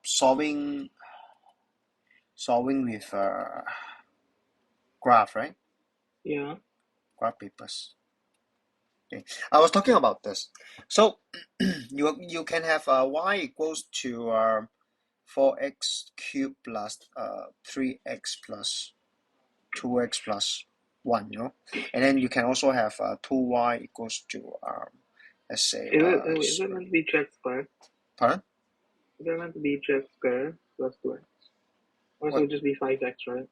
solving with graph, right? Yeah. Graph papers. Okay. I was talking about this. So you can have y equals to 4x cubed plus 3x plus 2x plus 1, and then you can also have 2y equals to let's say Is it meant to be x squared? pardon? Is it meant to be x squared plus 2x? Or so it would just be 5x, right?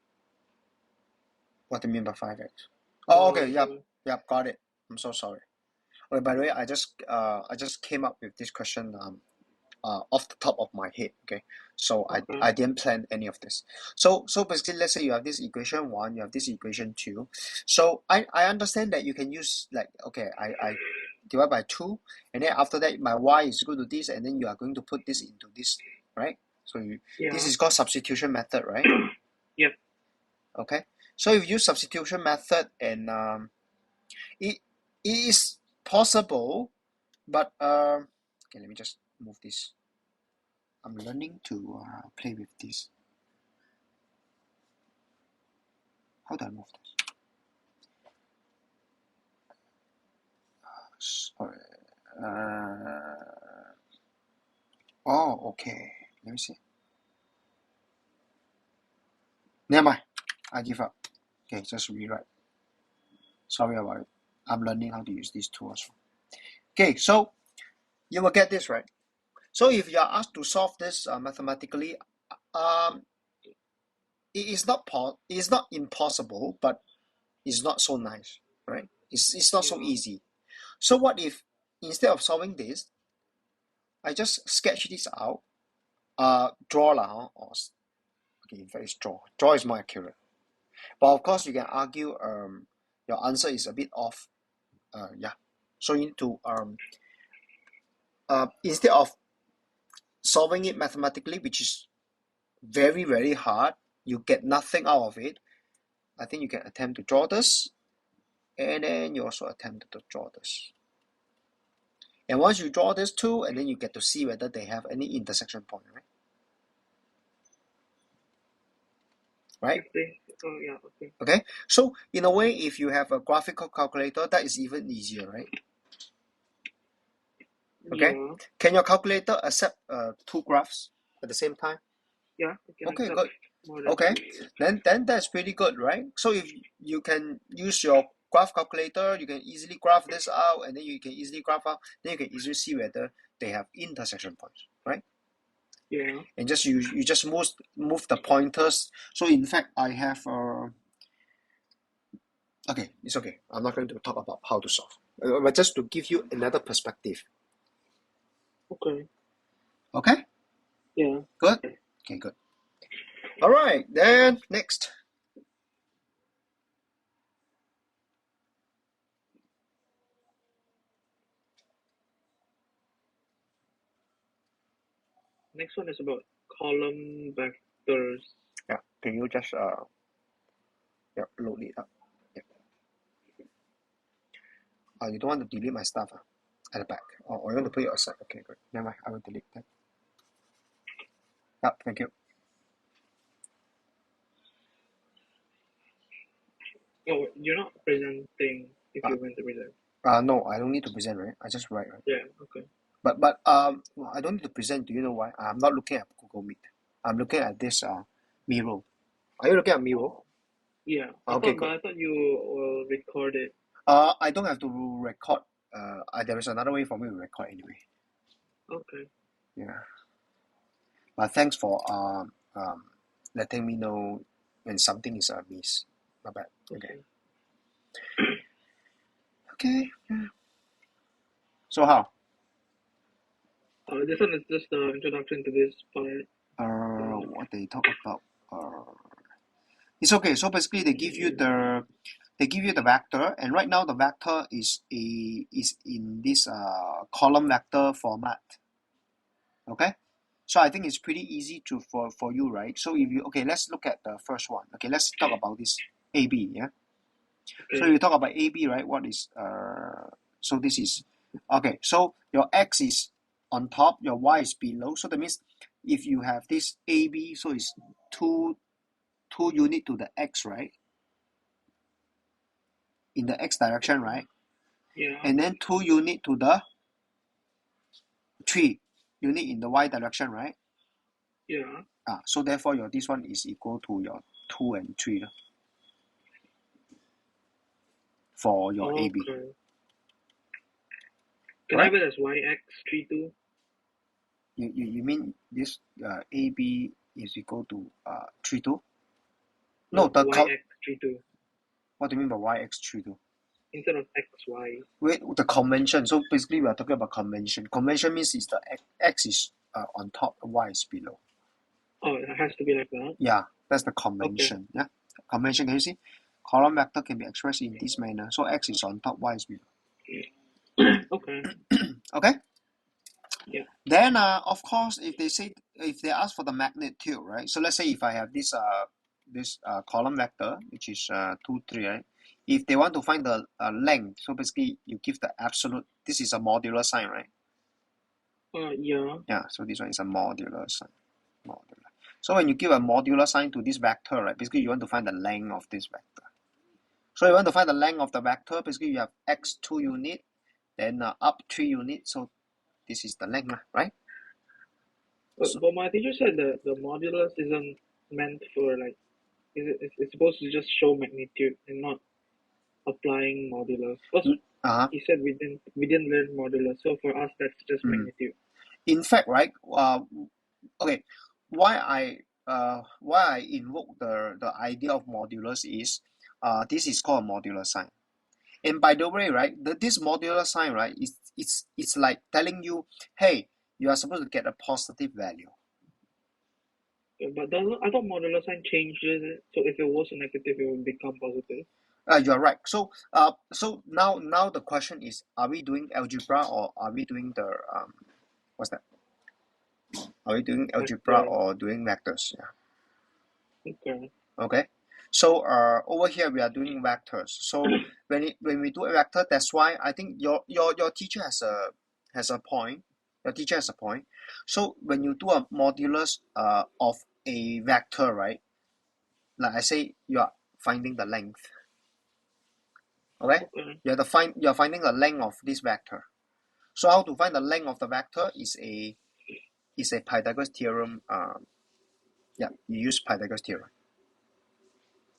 What do you mean by 5x? Oh, okay, So, yep, got it. I'm so sorry. Okay, by the way, I just came up with this question off the top of my head. Okay, so okay. I didn't plan any of this. So basically, let's say you have this equation 1, you have this equation 2. So I understand that you can use, like, okay, I divide by 2, and then after that my y is equal to this, and then you are going to put this into this, right? So this is called substitution method, right? Yep. Okay, so if you use substitution method, and it is possible, but okay, let me just move this. I'm learning to play with this. How do I move this? Sorry. Oh, okay. Let me see. Never mind. I give up. Okay, just rewrite. Sorry about it. I'm learning how to use these tools. Okay, so you will get this, right? So if you are asked to solve this mathematically, it is not impossible, but it's not so nice, right? It's not so easy. So what if instead of solving this, I just sketch this out, draw lah, or okay, in fact it's draw. Draw is more accurate. But of course, you can argue your answer is a bit off. Yeah. So you need to instead of solving it mathematically, which is very, very hard, you get nothing out of it. I think you can attempt to draw this, and then you also attempt to draw this. And once you draw this too, and then you get to see whether they have any intersection point, right? Right? Oh, yeah, okay. Okay. So in a way, if you have a graphical calculator, that is even easier, right? Okay. Yeah. Can your calculator accept 2 graphs at the same time? Yeah, I can Okay, accept good. more than Okay, two. then that's pretty good, right? So if you can use your graph calculator, you can easily graph this out, and then you can easily graph out. Then you can easily see whether they have intersection points, right? Yeah. And just you just move the pointers. So in fact, I have okay, it's okay. I'm not going to talk about how to solve, but just to give you another perspective. Okay. Okay, Yeah. good. Okay, good. All right, then next. Next one is about column vectors. Yeah, can you just yeah, load it up? Yeah. You don't want to delete my stuff at the back, or you want to put it aside? Okay, good. Never mind, I will delete that. Yep, thank you. Oh, you're not presenting if you're going to present. No, I don't need to present, right? I just write, right? Yeah, okay. But well, I don't need to present. Do you know why? I'm not looking at Google Meet. I'm looking at this miro. Are you looking at miro? Yeah. Okay, good. I thought you will record it. I don't have to record. There is another way for me to record anyway. Okay. Yeah. But thanks for letting me know when something is amiss. Not bad. Okay. Okay. Yeah. So how? This one is just the introduction to this part. What they talk about? It's okay. So basically, they give you the vector, and right now the vector is in this column vector format. Okay. So I think it's pretty easy for you, right? So if you okay, let's look at the first one. Okay, let's talk about this AB. Yeah. Okay. So you talk about AB, right? What is so this is okay. So your X is on top, your Y is below. So that means if you have this AB, so it's two unit to the X, right? In the X direction, right? Yeah. And then 2 unit to the 3 unit in the Y direction, right? Yeah. So therefore your this one is equal to your 2 and 3 for your AB. Okay. Can I have it as YX 3, 2? You mean this AB is equal to 3, 2? No, No, the YX 3, 2. what do you mean by YX 3, 2? Instead of XY. Wait, the convention. So basically we are talking about convention. Convention means is the X is on top, Y is below. Oh, it has to be like that? Yeah, that's the convention. Okay. Yeah, convention, can you see? Column vector can be expressed in this manner. So X is on top, Y is below. Okay. Okay? Yeah. Then of course if they ask for the magnitude, right? So let's say if I have this column vector, which is 2, 3, right? If they want to find the length, so basically you give the absolute, this is a modular sign, right? Yeah. Yeah, so this one is a modular sign. Modular. So when you give a modular sign to this vector, right, basically you want to find the length of this vector. So you want to find the length of the vector, basically you have x 2 unit, then up 3 units, so this is the length, right? But my teacher said that the modulus isn't meant for like, it's supposed to just show magnitude and not applying modulus. Because he said we didn't learn modulus, so for us that's just magnitude. In fact, right? Okay, why I invoke the idea of modulus is this is called a modular sign. And by the way, right, this modular sign, right, it's like telling you, hey, you are supposed to get a positive value. But I thought modular sign changes it. So if it was a negative, it would become positive. You are right. So so now the question is, are we doing algebra or are we doing the what's that? Are we doing algebra or doing vectors? Yeah. Okay. Okay. So over here we are doing vectors. So when we do a vector, that's why I think your teacher has a point. Your teacher has a point. So when you do a modulus of a vector, right? Like I say, you are finding the length. Okay? You're finding the length of this vector. So how to find the length of the vector is a Pythagoras theorem. Yeah, you use Pythagoras theorem.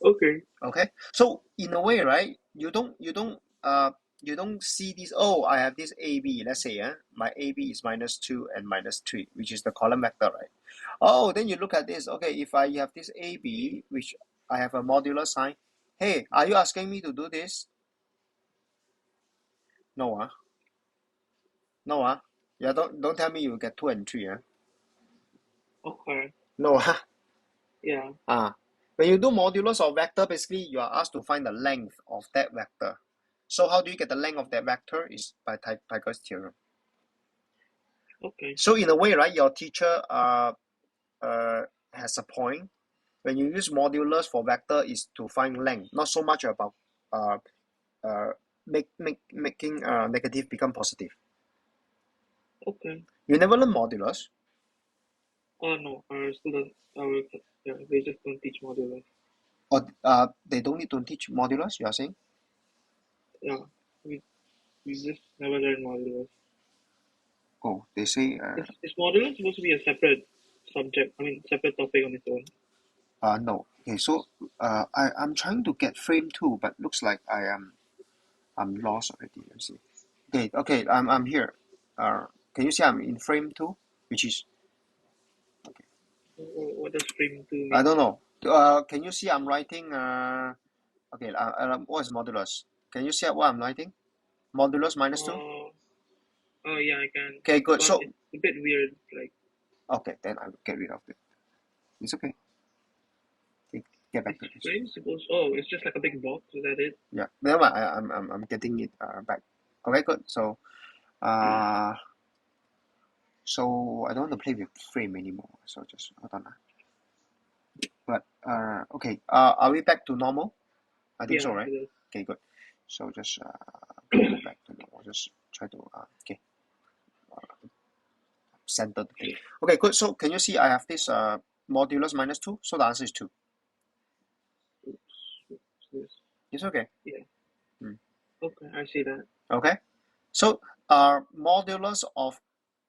Okay. Okay. So in a way, right, you don't see this, oh, I have this AB, let's say, my AB is -2 and -3, which is the column vector, right? Oh, then you look at this, okay, if I have this AB, which I have a modular sign, hey, are you asking me to do this? No, no, yeah, don't tell me you get 2 and 3, Okay. no, Yeah. when you do modulus of vector, basically you are asked to find the length of that vector. So how do you get the length of that vector? Is by Pythagoras theorem. Okay. So in a way, right, your teacher has a point. When you use modulus for vector, is to find length, not so much about making negative become positive. Okay. You never learn modulus. No, our students, they just don't teach modulus. Or they don't need to teach modulus, you are saying? Yeah, we just never learn modulus. Oh, they say Is modulus supposed to be a separate subject? I mean, separate topic on its own? no. Okay, so I'm trying to get frame 2, but looks like I'm lost already. Let me see. Okay, I'm here. Can you see I'm in frame 2, which is What does frame 2 mean? I don't know. Can you see I'm writing okay, what is modulus? Can you see what I'm writing? Modulus -2? Oh yeah, I can. Okay, good. So it's a bit weird, like. okay, then I'll get rid of it. It's okay. Get back to this. Frame supposed. Oh, it's just like a big box. Is that it? Yeah. Never mind. I'm getting it back. Okay, good. So so I don't want to play with frame anymore. So just hold on. But okay. Are we back to normal? I think so, right? Okay, good. So just go back to normal. Just try to okay. center the thing. Okay, good. So can you see I have this modulus minus 2? So the answer is 2. It's okay. Yeah. Okay, I see that. Okay. So modulus of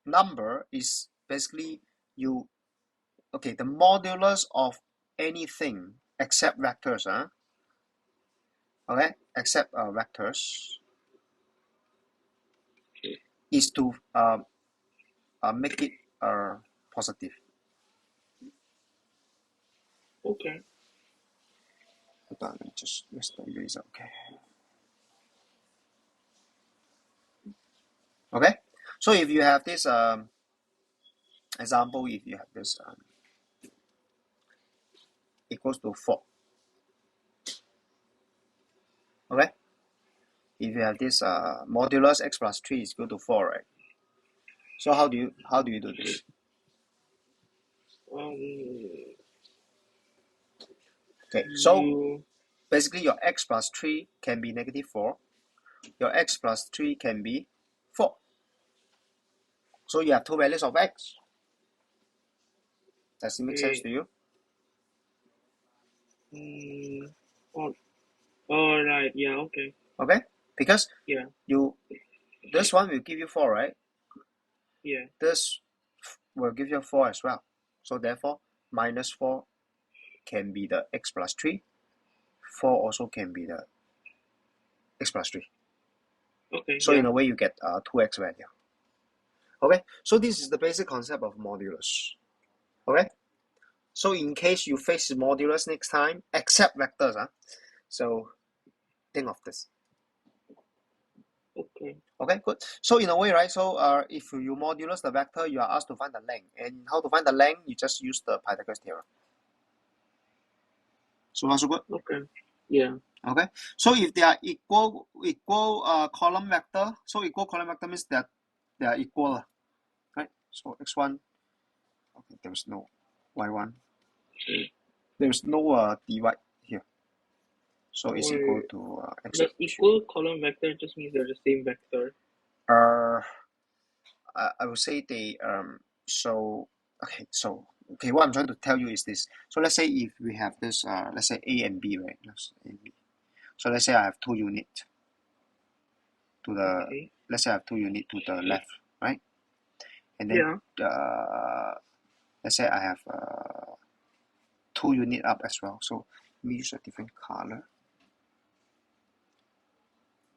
number is basically the modulus of anything except vectors, okay, except vectors, is to make it positive. Okay. Let me just use the eraser. Okay. So if you have this example, if you have this equals to 4, okay. If you have this modulus x plus 3 is equal to 4, right? So how do you do this? Okay, so basically your x plus 3 can be negative 4. Your x plus 3 can be 4. So you have two values of x. Does it make sense to you? All right. Yeah. Okay. Okay, because yeah, this one will give you 4, right? Yeah. This will give you 4 as well. So therefore, minus 4 can be the x plus 3. 4 also can be the x plus 3. Okay. So in a way, you get 2x value. Okay, so this is the basic concept of modulus. Okay, so in case you face modulus next time, except vectors, so think of this. Okay, good. So in a way, right, so if you modulus the vector, you are asked to find the length. And how to find the length? You just use the Pythagoras theorem. So far so good? Okay. Yeah. Okay, so if they are equal column vector, so equal column vector means that they are equal, right? So x1, okay, there is no y1. There is no divide here. So it's equal to x. The equal column vector just means they're the same vector. I would say they okay, what I'm trying to tell you is this. So let's say if we have this let's say A and B, right? So let's say I have 2 units to the let's say I have 2 units to the left, right? And then let's say I have 2 units up as well. So let me use a different color.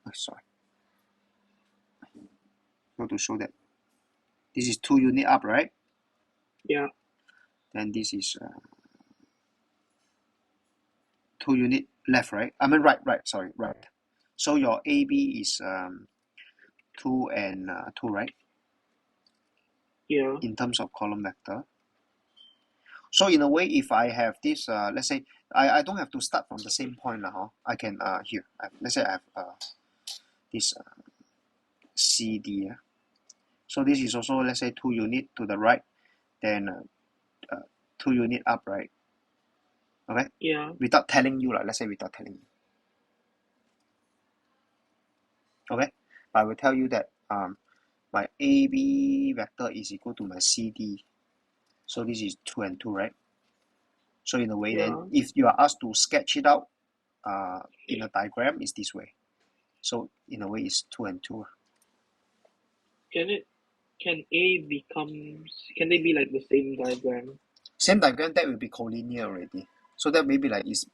Oh, sorry. So to show that this is 2 units up, right? Yeah. Then this is 2 units left, right? I mean right. Sorry, right. So your AB is 2 and 2, right? Yeah. In terms of column vector. So in a way, if I have this, let's say I don't have to start from the same point, I can here. Let's say I have this CD. So this is also, let's say, 2 units to the right, then 2 units up, right? Okay. Yeah. Without telling you, let's say without telling you. Okay. But I will tell you that my AB vector is equal to my CD. So this is 2 and 2, right? So in a way, then if you are asked to sketch it out in a diagram, it's this way. So in a way, it's 2 and 2. Can they be like the same diagram? Same diagram, that will be collinear already. So that maybe like is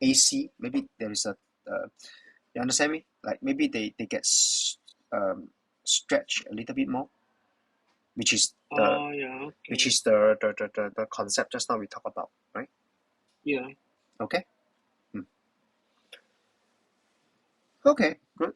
AC. Maybe there is a you understand me? Like maybe they get stretched a little bit more, which is the concept just now we talked about, right? Yeah. Okay. Okay, good.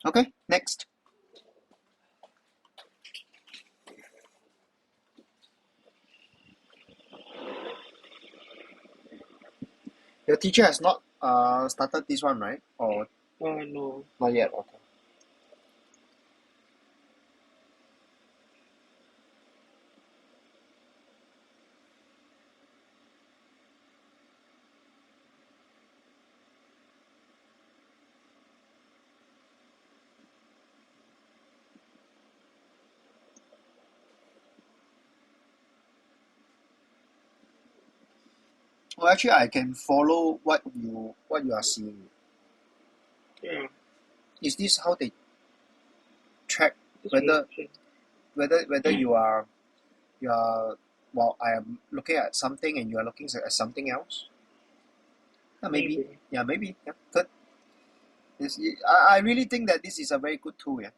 Okay, next. Your teacher has not started this one, right? Or no. Not yet, okay. Well, actually, I can follow what you are seeing. Yeah. Is this how they track whether you are well, I am looking at something and you are looking at something else? Maybe. Yeah, maybe. Yeah, good. I really think that this is a very good tool, yeah.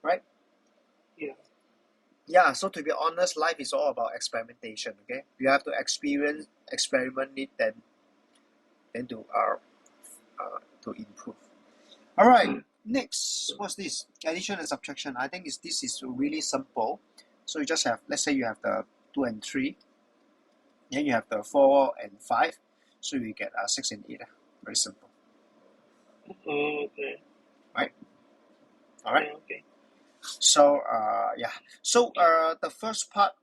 Right? Yeah. Yeah, so to be honest, life is all about experimentation, okay? You have to experiment it, then to improve. All right, next, what's this? Addition and subtraction. I think this is really simple. So you just have, let's say you have the 2 and 3, then you have the 4 and 5, so you get 6 and 8. Very simple. Oh, okay. Right? All right. Yeah, okay. So yeah. So the first part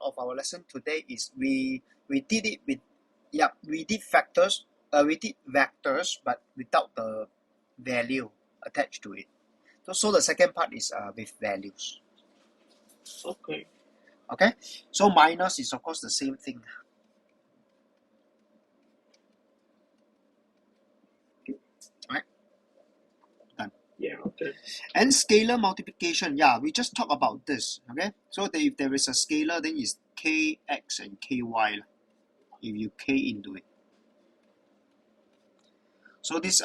of our lesson today is we did it with we did factors we did vectors but without the value attached to it. So the second part is with values. Okay. Okay. So minus is of course the same thing. Right. Done. Yeah, okay. And scalar multiplication, yeah, we just talked about this. Okay. So if there is a scalar, then it's kx and ky. If you k into it. So this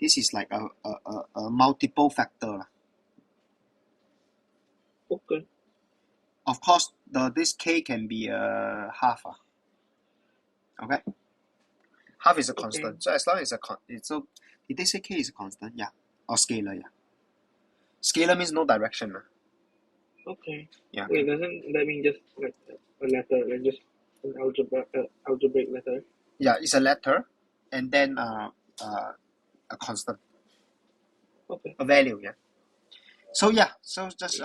is like a multiple factor. Okay. Of course, this k can be half. Okay, half is a constant. Okay. So as long as so did they say k is a constant? Yeah, or scalar. Yeah, scalar means no direction. Okay. Yeah. Wait, doesn't that mean just like a letter, like just an algebraic letter? Yeah, it's a letter, and then a constant, Okay. a value. Yeah. So yeah, so just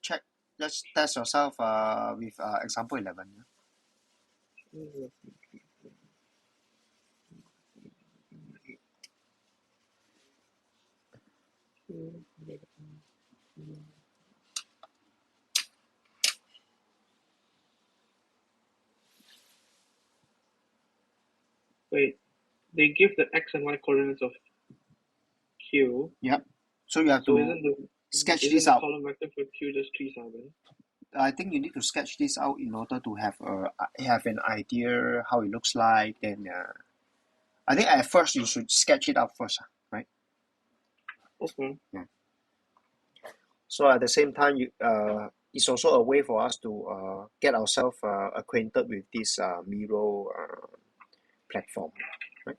check, just test yourself with example 11. Yeah? Wait, they give the x and y coordinates of q. Yep. So you have So to sketch isn't this the out. column vector for q just 3, 7? I think you need to sketch this out in order to have an idea how it looks like. Then I think at first you should sketch it out first, right? Okay. Yeah. So at the same time, it's also a way for us to get ourselves acquainted with this Miro platform, right?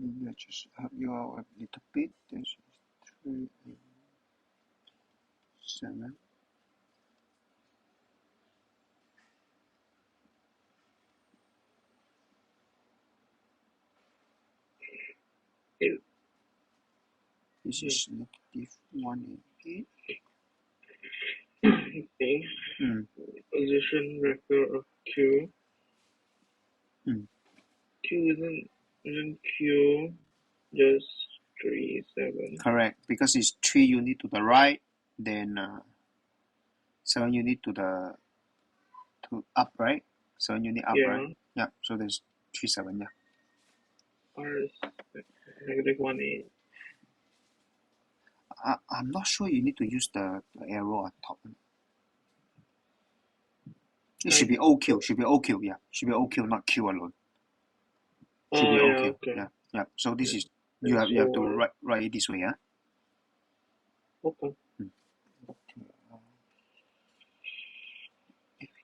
Maybe I just help you out a little bit. This is 3 and 7. This is -1 and 8. Okay. Position vector of q. Q isn't q just 3, 7? Correct, because it's 3 unit to the right, then 7 unit to up, right? 7 unit up, Yeah. right? Yeah, so there's 3, 7, yeah. R is -1A. I'm not sure you need to use the arrow on top. It should be OQ, yeah. Should be OQ, not Q alone. Should be OQ. Okay. Yeah. So this is you have to write it this way, yeah. Okay.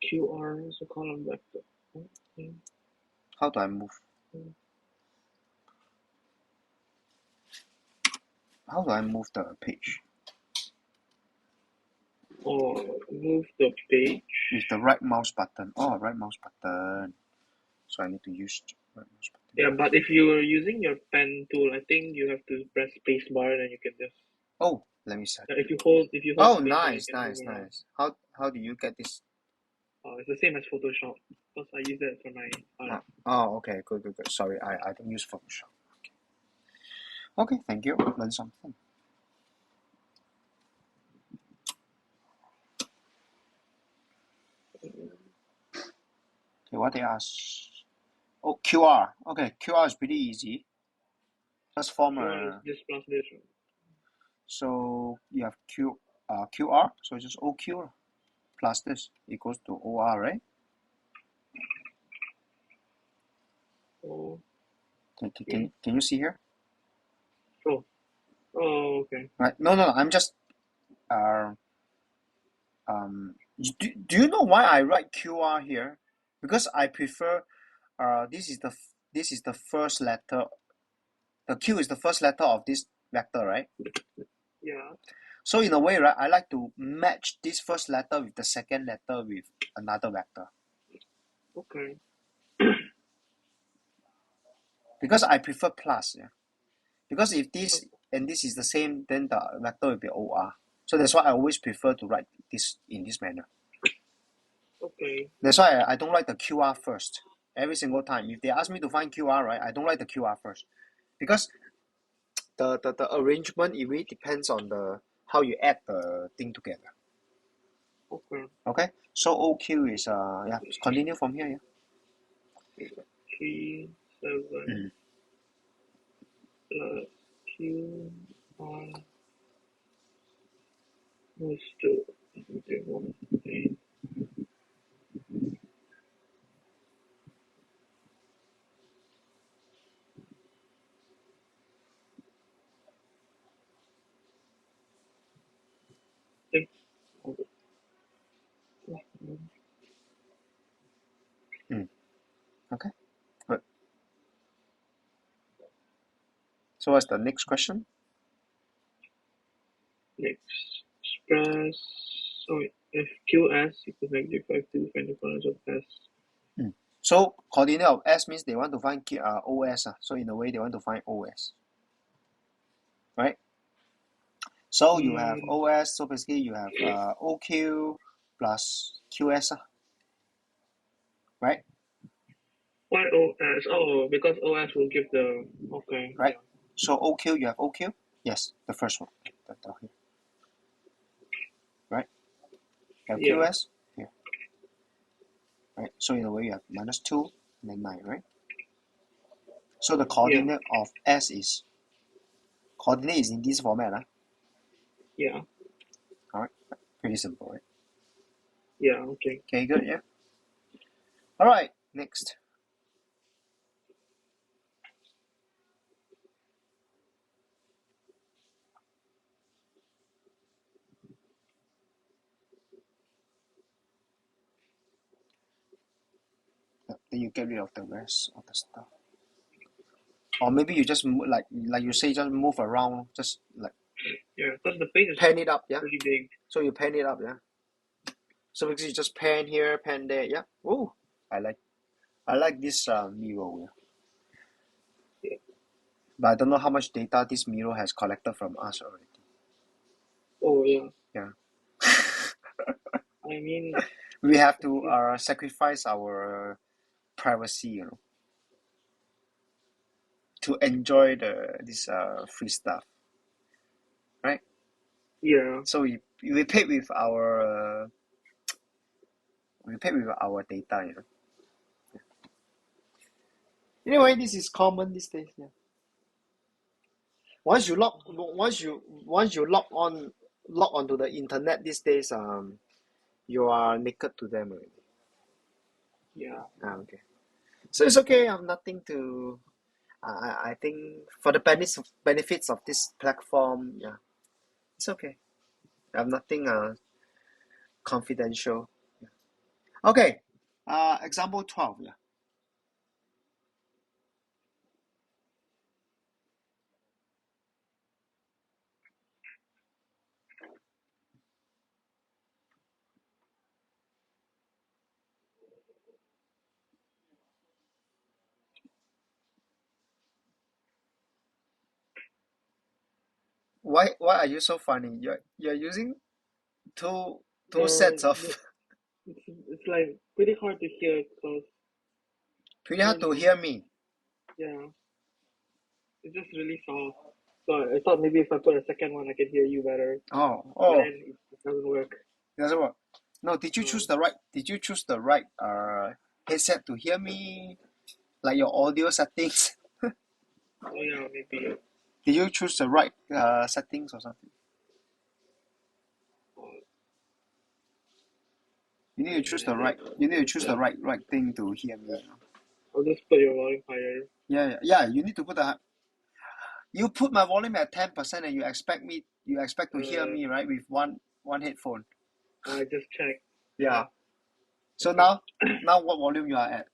QR is a column vector. Okay. How do I move? How do I move the page? Move the page with the right mouse button. Right mouse button. So I need to use right mouse button. Yeah, but if you are using your pen tool, I think you have to press space bar and you can just. Let me set. If you hold. Nice. How do you get this? It's the same as Photoshop because I use that for my art. Okay, good. Sorry, I don't use Photoshop. Okay, thank you. Learn something. Okay, what they ask? QR. Okay, QR is pretty easy. Just form QR is this plus this. So you have QR, so just OQ plus this equals to OR, right? Can you see here? Okay. Right. No, I'm just do you know why I write QR here? Because I prefer this is the first letter. The Q is the first letter of this vector, right? Yeah. So in a way, right, I like to match this first letter with the second letter with another vector. Okay. Because I prefer plus, yeah. Because if this and this is the same, then the vector will be OR. So that's why I always prefer to write this in this manner. Okay. That's why I don't write the QR first. Every single time. If they ask me to find QR, right, I don't write the QR first. Because the arrangement, it really depends on the how you add the thing together. Okay. So OQ is continue from here, yeah. 3, 7 plus Q R was to 1, 8. Okay, good. So what's the next question? Next, express. If QS equals -5 to find the corners of S. So coordinate of S means they want to find OS. So in a way, they want to find OS. Right? So you have OS. So basically, you have OQ plus QS. Right? Why OS? Because OS will give the. Okay. Right? Yeah. So OQ, you have OQ? Yes, the first one. Right? You have QS here. Right? So in a way, you have -2 and then 9, right? So the coordinate of S is in this format. Yeah. Alright. Pretty simple, right? Yeah, okay. Okay, good, yeah. Alright, next. Then you get rid of the rest of the stuff. Or maybe you just like you say, just move around, just like because the page is pan it up, pretty big. So you pan it up, So because you just pan here, pan there, Oh, I like this miro, But I don't know how much data this miro has collected from us already. Oh yeah. Yeah. I mean, we have to sacrifice our privacy, to enjoy this free stuff, right? Yeah. So we pay with our data, Anyway, this is common these days. Yeah. Once you log onto the internet these days, you are naked to them already. Yeah. Okay. So it's okay. I have nothing to. I think for the benefits of this platform, yeah, it's okay. I have nothing confidential. Yeah. Okay. Example 12. Yeah. Why are you so funny? You're using two sets of It's like pretty hard to hear because pretty I hard don't to know. hear me. Yeah, it's just really soft. So I thought maybe if I put a second one, I could hear you better. Oh, But then it doesn't work. doesn't work. No, did you choose the right headset to hear me? Like your audio settings? Oh yeah, maybe. Did you choose the right settings or something? You need to choose the right. You need to choose the right thing to hear me. I'll just put your volume higher. Yeah. You need to put the. You put my volume at 10%, and you expect to hear me, right, with one headphone. I just checked. Yeah. So Okay. now what volume you are at?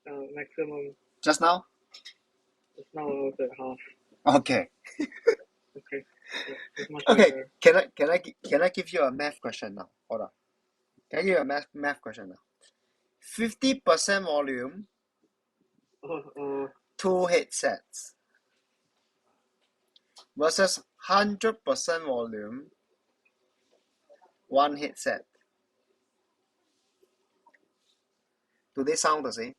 Maximum. Just now? Just now I was at half. Okay. Okay. Yeah, it's much Okay. better. Can I give you a math question now? Hold on. Can I give you a math question now? 50% volume, Oh, 2 headsets versus 100% volume, 1 headset. Do they sound the same?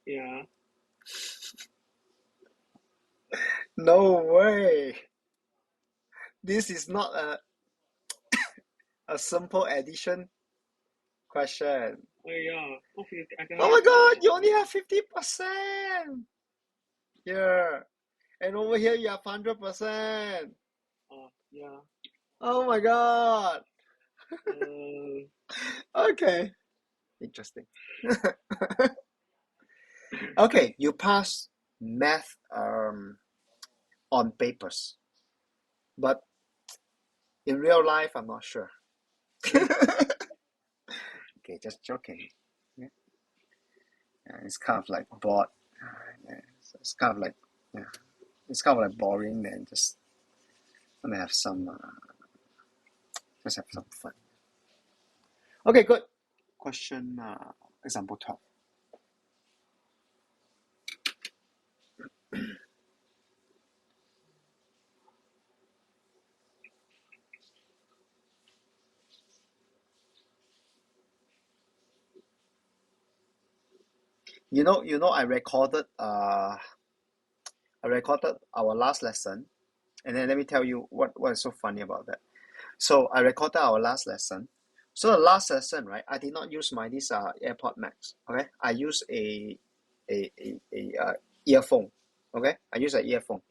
yeah. No way. This is not a simple addition question. Oh yeah. Okay, I can Oh my god, understand. you only have 50% here. And over here you have 100%. Yeah. Oh my god. Okay. Interesting. Okay, you pass math on papers, but in real life, I'm not sure. Okay, just joking. Yeah. It's kind of like bored. Yeah, it's kind of like yeah, it's kind of like boring. Then just want to have some just have some fun. Okay, good. Question example 12. I recorded our last lesson, and then let me tell you what is so funny about that. So I recorded our last lesson. So the last lesson, right? I did not use this AirPod Max. Okay, I use a earphone. Okay, I use an earphone,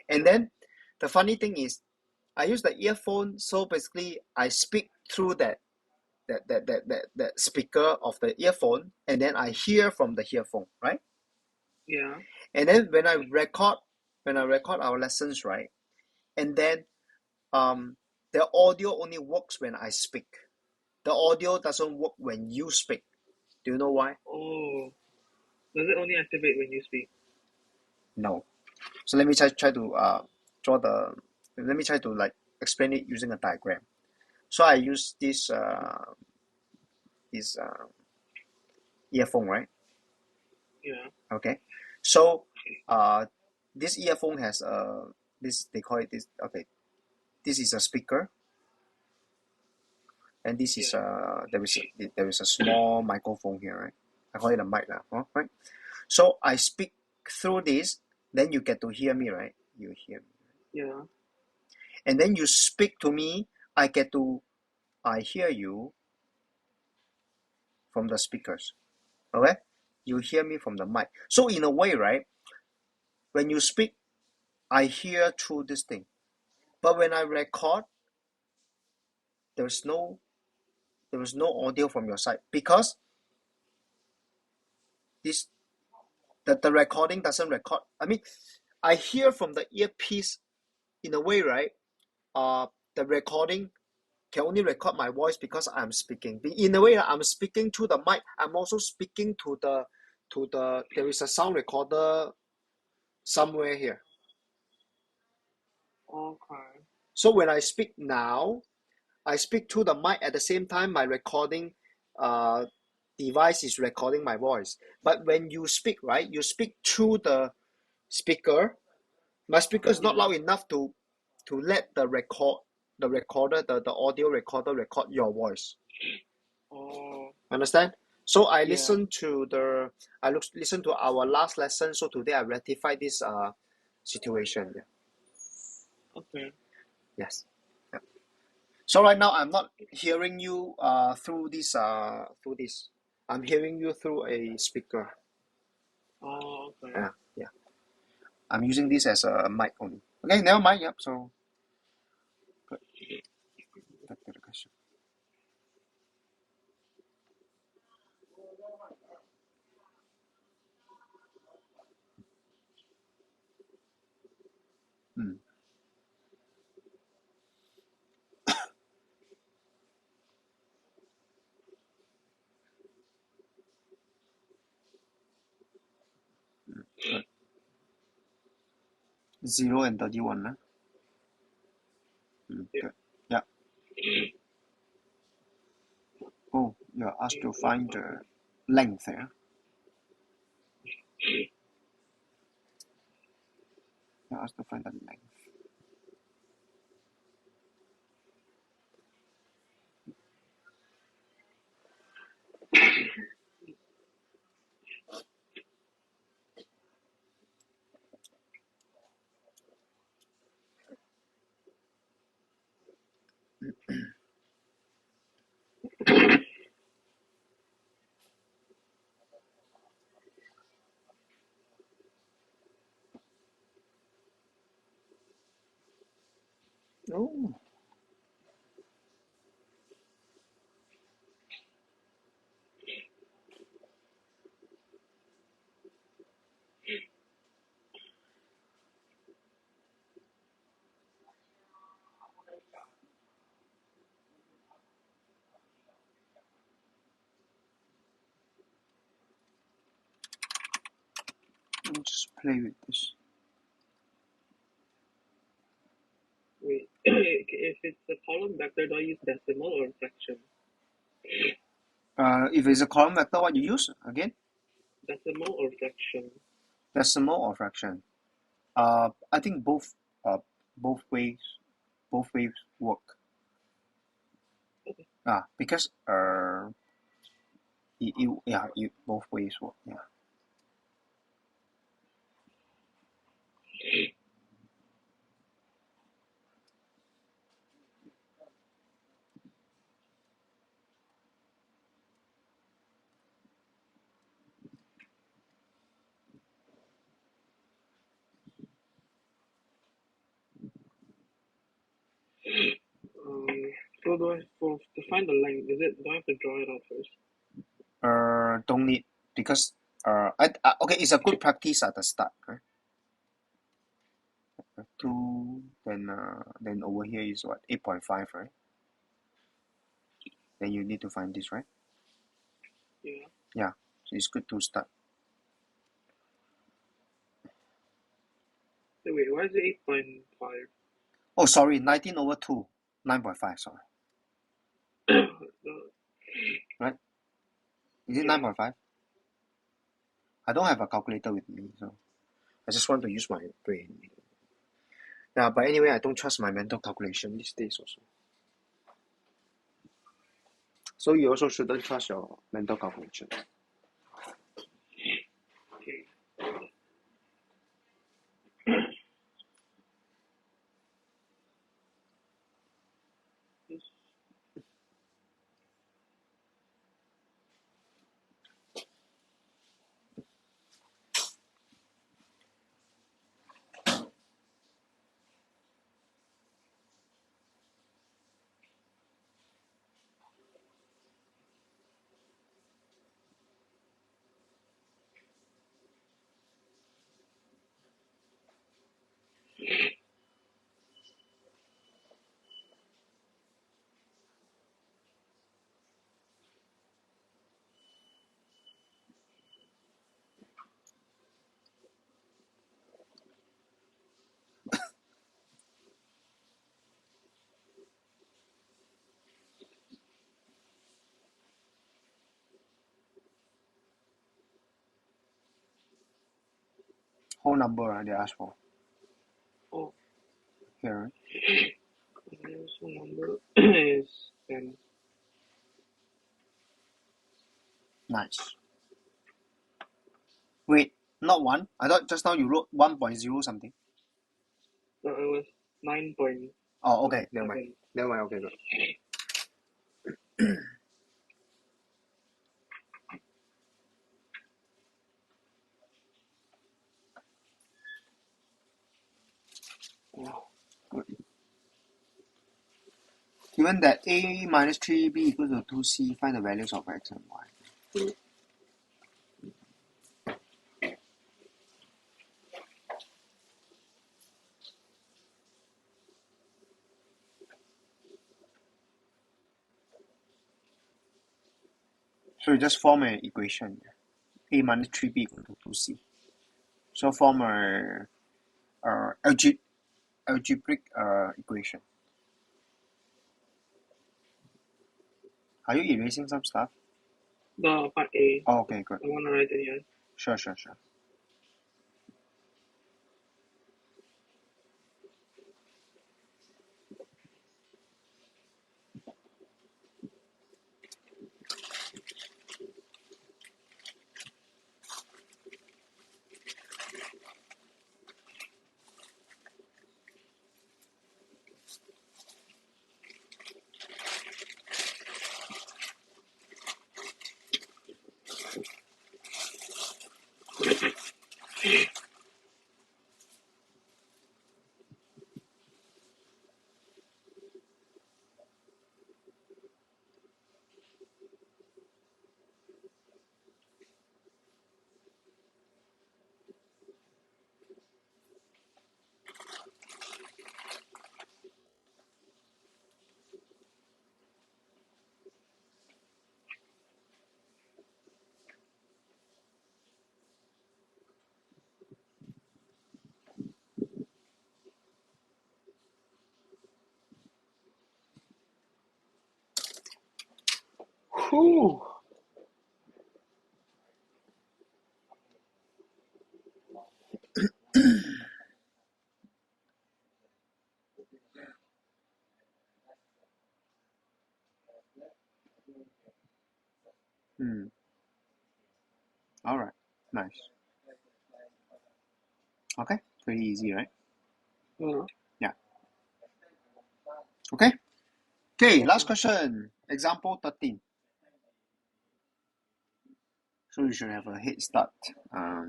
and then the funny thing is, I use the earphone. So basically, I speak through that speaker of the earphone, and then I hear from the earphone, right? Yeah. And then when I record our lessons, right, and then the audio only works when I speak. The audio doesn't work when you speak. Do you know why? Oh. Does it only activate when you speak? No. So let me try to draw the. Let me try to like explain it using a diagram. So I use this earphone, right? Yeah. Okay. So this earphone has this, they call it this. Okay, this is a speaker, and this is Yeah. there is a small microphone here, right? I call it a mic now, right? So I speak through this, then you get to hear me, right? You hear me. Yeah. And then you speak to me, I hear you from the speakers. Okay? you hear me from the mic. So in a way, right, when you speak, I hear through this thing. But when I record, there is no audio from your side, because the recording doesn't record. I mean, I hear from the earpiece in a way, right? The recording can only record my voice because I'm speaking. In a way, I'm speaking to the mic. I'm also speaking to the there is a sound recorder somewhere here. Okay. So when I speak now, I speak to the mic at the same time. My recording device is recording my voice. But when you speak, right, you speak through the speaker. My speaker is not loud enough to let the audio recorder record your voice. Oh. Understand? So I listen to listen to our last lesson. So today I rectify this situation. Okay. Yes. Yeah. So right now I'm not hearing you through this. I'm hearing you through a speaker. Oh, okay. Yeah. I'm using this as a mic only. Okay, never mind. Yep. So good. Back to the question. Good. 0 and 31. Good. Yeah. Oh, you're asked to find the length there. You're asked to find the length. Oh. Let me just play with this. Wait, if it's a column vector, do I use decimal or fraction? If it's a column vector, what you use again? Decimal or fraction? Decimal or fraction? I think both ways work. Okay. Because both ways work. Yeah. So to find the length, do I have to draw it out first? Don't need, because okay, it's a good practice at the start, right? 2, then over here is what, 8.5, right? Then you need to find this, right? Yeah. Yeah, so it's good to start. So wait, why is it 8.5? Oh, sorry, 19 over 2, 9.5, sorry. Right? Is it 9.5? I don't have a calculator with me, so I just want to use my brain. Yeah, but anyway, I don't trust my mental calculation these days also. So you also shouldn't trust your mental calculation. Okay. whole number they ask for. Oh. Here. So number is 10. Nice. Wait, not 1? I thought just now you wrote 1.0 something. No, it was 9 point. Oh, okay. Never mind. Okay, good. Good. Given that a minus 3b equals to 2c, find the values of x and y. So you just form an equation. A minus 3b equal to 2c. So form a algebraic equation. Are you erasing some stuff? The part A. Oh, okay, good. I want to write it here. Sure. Whew. Alright, nice. Okay, pretty easy, right? Yeah. Okay, last question. Example 13. So you should have a head start. Yeah.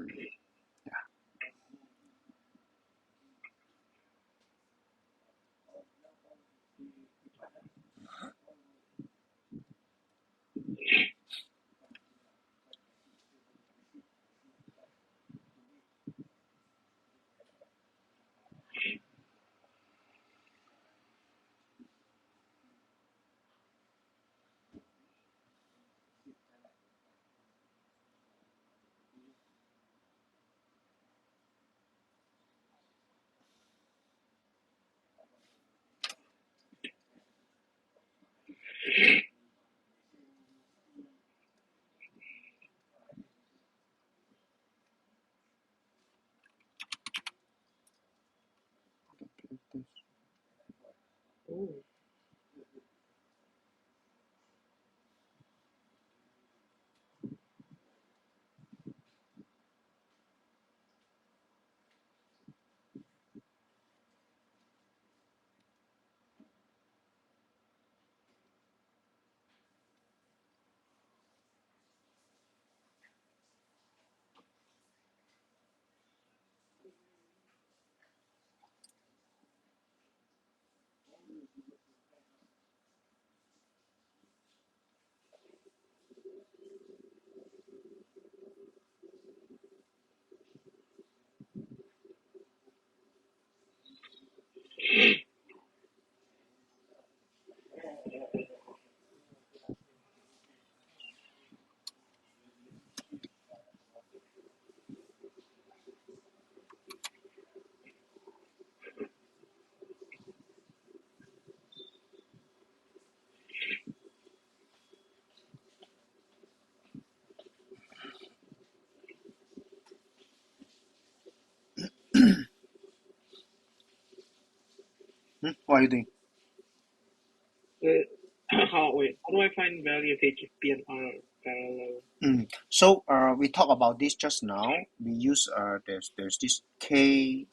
Oh. What are you doing? How do I find value of H if P and R are parallel? So we talked about this just now. We use there's this K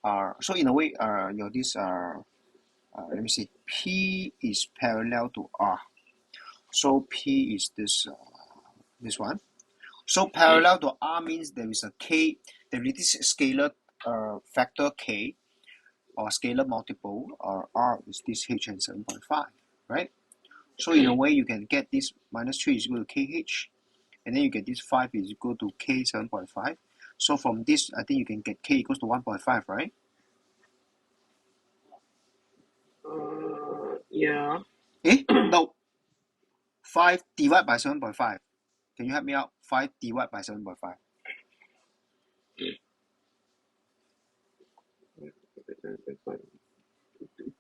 R. So in a way your this let me see, P is parallel to R. So P is this one. So parallel to R means there is a K, there is this scalar factor K or scalar multiple, or R is this H and 7.5, right? So in a way you can get this minus 3 is equal to KH, and then you get this 5 is equal to K 7.5. So from this, I think you can get K equals to 1.5, right? Yeah. No. 5 divided by 7.5. Can you help me out? 5 divided by 7.5.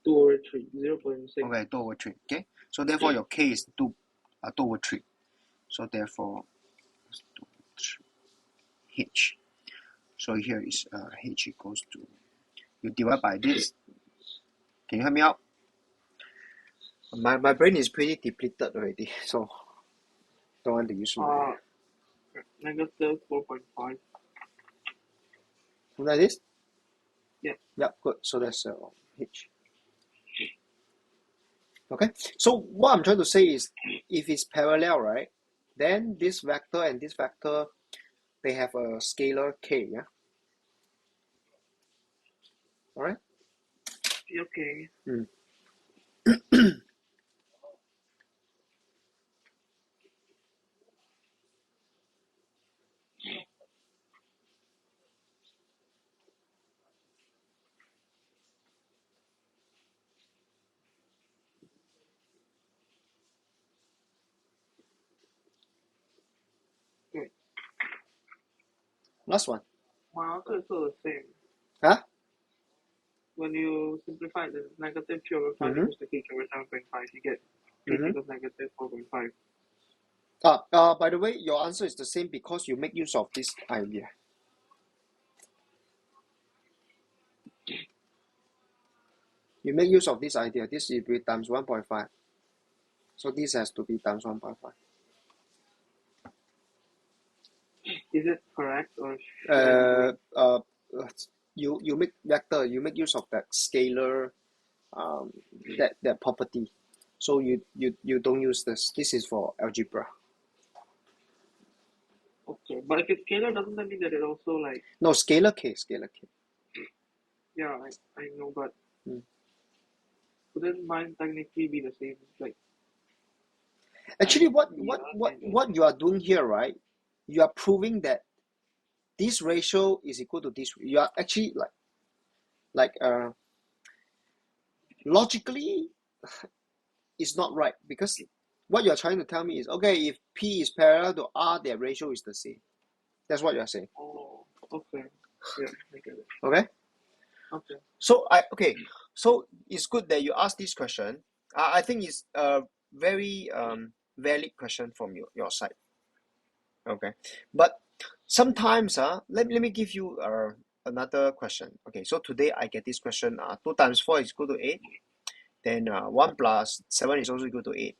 2 over 3, 0.6. Okay, 2 over 3. Okay, so therefore your K is 2 over 3. So therefore, 2 over 3 H. So here is H equals to, you divide by this. Can you help me out? My brain is pretty depleted already, so don't want to use my. Negative 4.5. Something like this? Yeah. Yep, good. So that's H. Okay, so what I'm trying to say is, if it's parallel, right, then this vector and this vector, they have a scalar K, yeah? Alright? Okay. Okay. Last one. My answer is still the same. Huh? When you simplify the negative 3 over 5 equals to H over 7.5, you get 3 times negative 4.5. By the way, your answer is the same because you make use of this idea. You make use of this idea. This is be times 1.5. So this has to be times 1.5. Is it correct or you make vector, you make use of that scalar that property. So you don't use this. This is for algebra. Okay, but if it's scalar, doesn't that mean that it also like? No, scalar K. Yeah, I know, but wouldn't mine technically be the same? Like, actually, what you are doing here, right? You are proving that this ratio is equal to this. You are actually logically, it's not right, because what you're trying to tell me is, okay, if P is parallel to R, their ratio is the same. That's what you're saying. oh, okay, yeah, I get it. Okay. Okay. So it's good that you asked this question. I think it's a very valid question from your side. Okay, but sometimes let me give you another question. Okay, so today I get this question. 2 times 4 is equal to 8. Then 1 plus 7 is also equal to 8.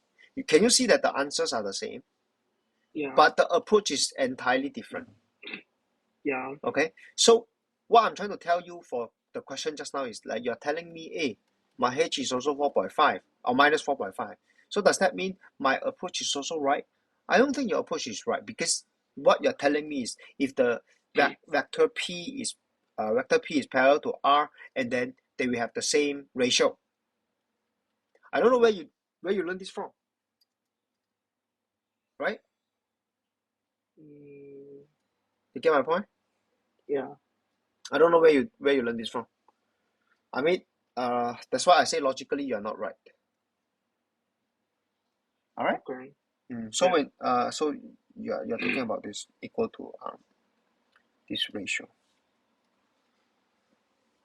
Can you see that the answers are the same? Yeah. But the approach is entirely different. Yeah. Okay, so what I'm trying to tell you for the question just now is like you're telling me, hey, my H is also 4.5 or minus 4.5. So does that mean my approach is also right? I don't think your approach is right, because what you're telling me is if the vector P is parallel to R, and then they will have the same ratio. I don't know where you learned this from, right? You get my point? Yeah. I don't know where you learned this from. I mean, that's why I say logically you're not right. All right. Okay. So yeah. when so you're talking about this equal to this ratio.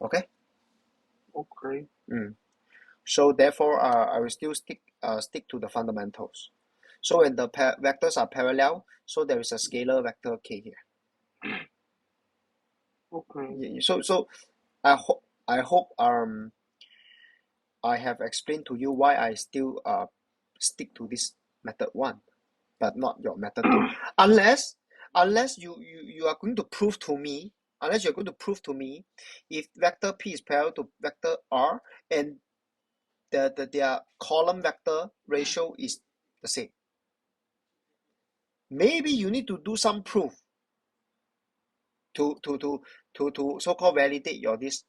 Okay. Okay. So therefore, I will still stick to the fundamentals. So when the vectors are parallel, so there is a scalar vector K here. Okay. So I hope I have explained to you why I still stick to this method 1, but not your method 2. Unless you are going to prove to me, if vector P is parallel to vector R and their column vector ratio is the same. Maybe you need to do some proof to so-called validate your this,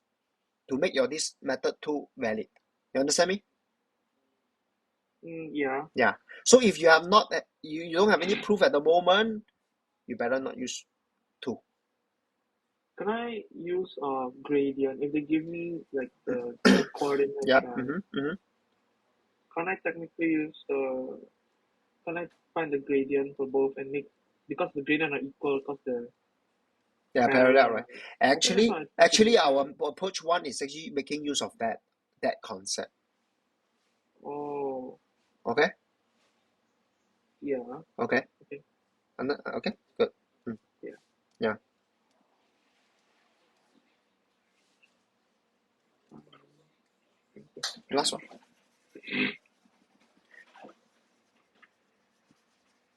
to make your this method 2 valid. You understand me? Yeah. Yeah. So if you have not, you don't have any proof at the moment, you better not use 2. Can I use gradient if they give me like the coordinates? Yeah. Can I technically use the? Can I find the gradient for both and make, because the gradient are equal because They are parallel, right? Okay, Actually, our approach 1 is actually making use of that concept. Oh. Okay. Yeah. Okay. Okay. Okay. Good. Yeah. Yeah. Last one.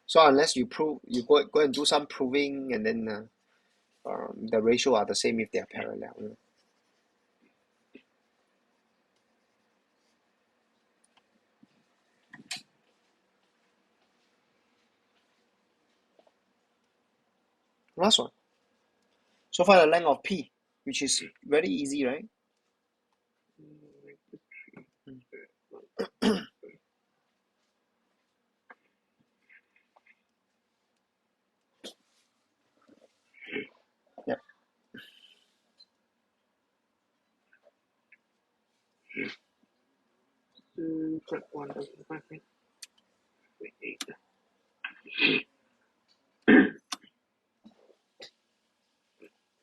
So unless you prove, you go and do some proving, and then the ratio are the same if they are parallel. Last one. So find the length of P, which is very easy, right? Yeah. Check 1,500. Wait.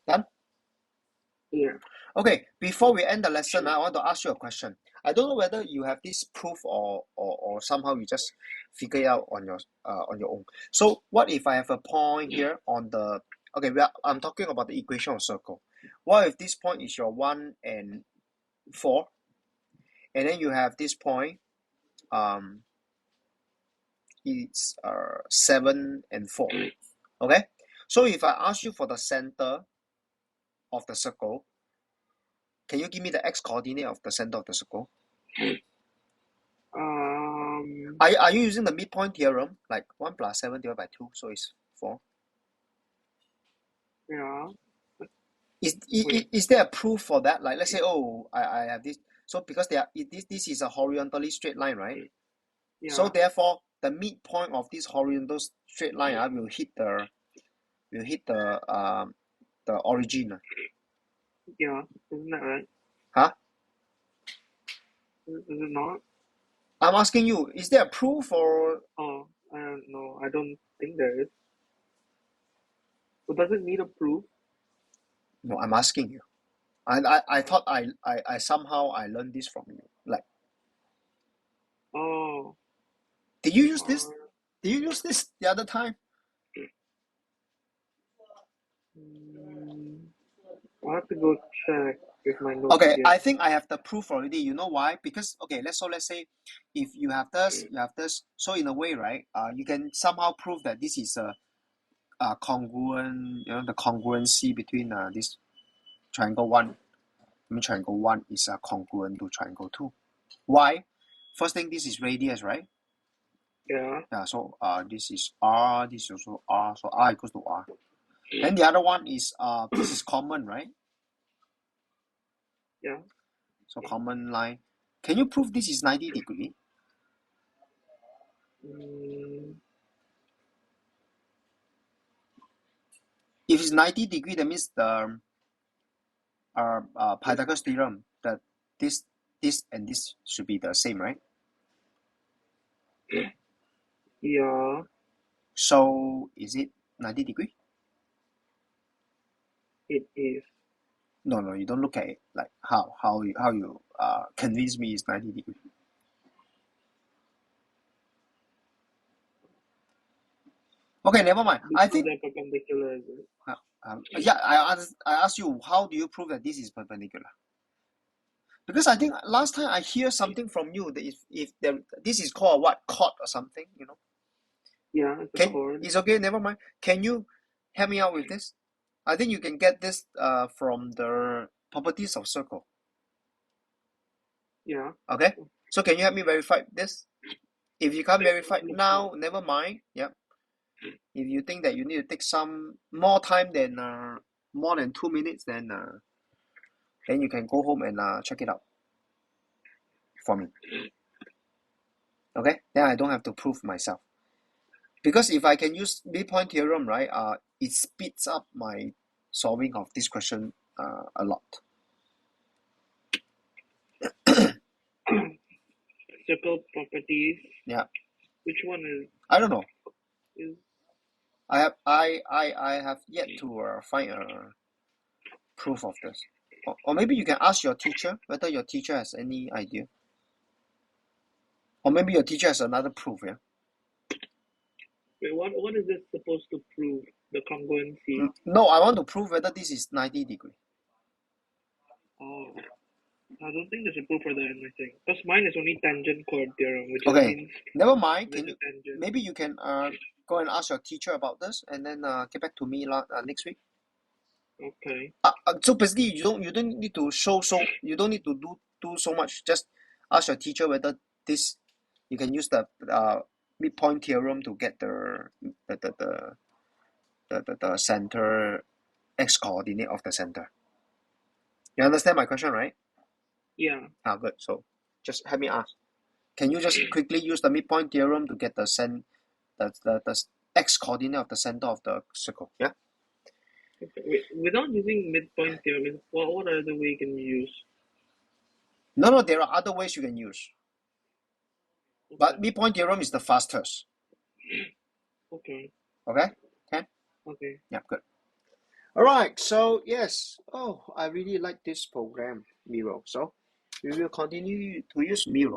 Done? Yeah. Okay, before we end the lesson, I want to ask you a question. I don't know whether you have this proof or somehow you just figure it out on your own. So what if I have a point here on the, okay, I'm talking about the equation of circle. What if this point is your 1 and 4, and then you have this point, it's 7 and 4. Okay, so if I ask you for the center of the circle, can you give me the x coordinate of the center of the circle? Are you using the midpoint theorem, like 1 plus 7 divided by 2, so it's 4? Yeah. Is there a proof for that? Like, let's say, oh, I have this. So because this is a horizontally straight line, right? Yeah. So therefore, the midpoint of this horizontal straight line will hit the origin. Yeah. Isn't that right? Huh? Is it not? I'm asking you, is there a proof or? Oh, no, I don't think there is. But does it need a proof? No, I'm asking you. I thought I somehow I learned this from you. Like, Oh. did you use this? Did you use this the other time? I'll have to go check with my notes. Okay, again. I think I have the proof already. You know why? Because okay, let's say if you have this, so in a way, right? You can somehow prove that this is a congruent. You know, the congruency between this triangle 1. I mean, triangle 1 is congruent to triangle 2. Why? First thing, this is radius, right? Yeah. Yeah. So this is R. This is also R. So R equals to R. Then the other one is this is common, right? Yeah. So common line. Can you prove this is 90 degree? If it's 90 degree, that means the Pythagoras theorem that this and this should be the same, right? Yeah. So is it 90 degree? It is. No, you don't look at it like how you convince me it's 90 degree. Okay, never mind. I think they're perpendicular, is it? yeah, I asked you, how do you prove that this is perpendicular? Because I think last time I hear something from you that if there, this is called what, chord or something, you know. Yeah, it's a chord. It's okay, never mind. Can you help me out with this? I think you can get this from the properties of circle. Yeah. Okay. So can you help me verify this? If you can't verify now, never mind. Yeah. If you think that you need to take some more time than more than 2 minutes, then you can go home and check it out for me. Okay. Then I don't have to prove myself. Because if I can use midpoint theorem, right, it speeds up my solving of this question a lot. Circle properties. Yeah. Which one is? I don't know. Is I have yet to find a proof of this. Or maybe you can ask your teacher whether your teacher has any idea. Or maybe your teacher has another proof, yeah? Wait, what is this supposed to prove? The congruency? No, I want to prove whether this is 90 degree. Oh, I don't think there's a proof for that in my thing. Because mine is only tangent chord theorem, which Okay, means never mind. there's a tangent. Maybe you can go and ask your teacher about this and then get back to me next week. Okay. So basically, you don't need to you don't need to do so much. Just ask your teacher whether this you can use the midpoint theorem to get the center x coordinate of the center. You understand my question, right? Yeah. Good. So just help me ask. Can you just quickly use the midpoint theorem to get the x coordinate of the center of the circle? Yeah. Okay. Wait, without using midpoint theorem, what other way can you use? No, there are other ways you can use. Okay. But midpoint theorem is the fastest. Okay. Okay? Okay? Okay. Yeah, good. Alright, so yes. Oh, I really like this program, Miro. So we will continue to use Miro.